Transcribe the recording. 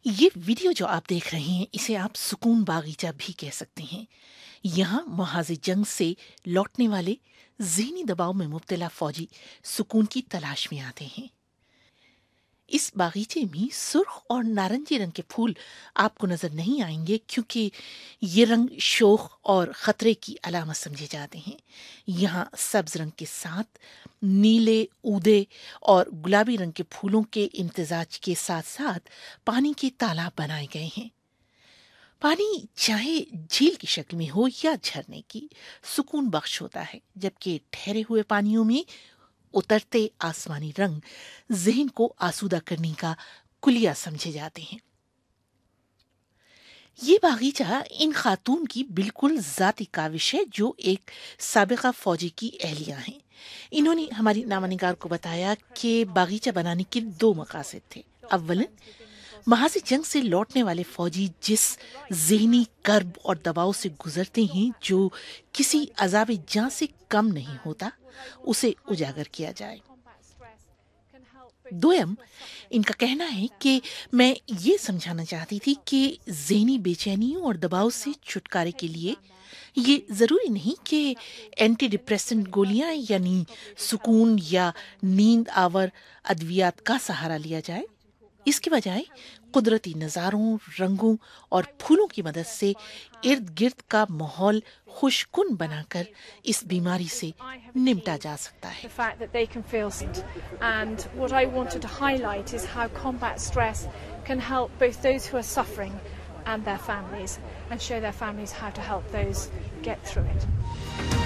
یہ ویڈیو جو آپ دیکھ رہے ہیں اسے آپ سکون باغیچہ بھی کہہ سکتے ہیں۔ یہاں محاذ جنگ سے لوٹنے والے ذہنی دباؤ میں مبتلا فوجی سکون کی تلاش میں آتے ہیں۔ اس باغیچے میں سرخ اور نارنجی رنگ کے پھول آپ کو نظر نہیں آئیں گے کیونکہ یہ رنگ شوخ اور خطرے کی علامت سمجھے جاتے ہیں۔ یہاں سبز رنگ کے ساتھ نیلے، اودے اور گلابی رنگ کے پھولوں کے امتزاج کے ساتھ ساتھ پانی کے تالاب بنائے گئے ہیں۔ پانی چاہے جھیل کی شکل میں ہو یا جھرنے کی، سکون بخش ہوتا ہے، جبکہ ٹھہرے ہوئے پانیوں میں اترتے آسمانی رنگ ذہن کو آسودہ کرنے کا کلیہ سمجھے جاتے ہیں۔ یہ باغیچہ ان خاتون کی بالکل ذاتی کاوش ہے جو ایک سابقہ فوجی کی اہلیہ ہیں۔ انہوں نے ہماری نامہ نگار کو بتایا کہ باغیچہ بنانے کے 2 مقاصد تھے۔ اولاً محاذ جنگ سے لوٹنے والے فوجی جس ذہنی کرب اور دباؤ سے گزرتے ہیں جو کسی عذاب جاں سے کم نہیں ہوتا، اسے اجاگر کیا جائے۔ دویم، ان کا کہنا ہے کہ میں یہ سمجھانا چاہتی تھی کہ ذہنی بے چینیوں اور دباؤ سے چھٹکارے کے لیے یہ ضروری نہیں کہ اینٹی ڈپریسنٹ گولیاں یعنی سکون یا نیند آور ادویات کا سہارا لیا جائے۔ اس کے بجائے قدرتی نظاروں، رنگوں اور پھولوں کی مدد سے ارد گرد کا ماحول خوشکن بنا کر اس بیماری سے نمٹا جا سکتا ہے۔ And what I wanted to highlight is how combat stress can help both those who are suffering and their families, and show their families how to help those get through it.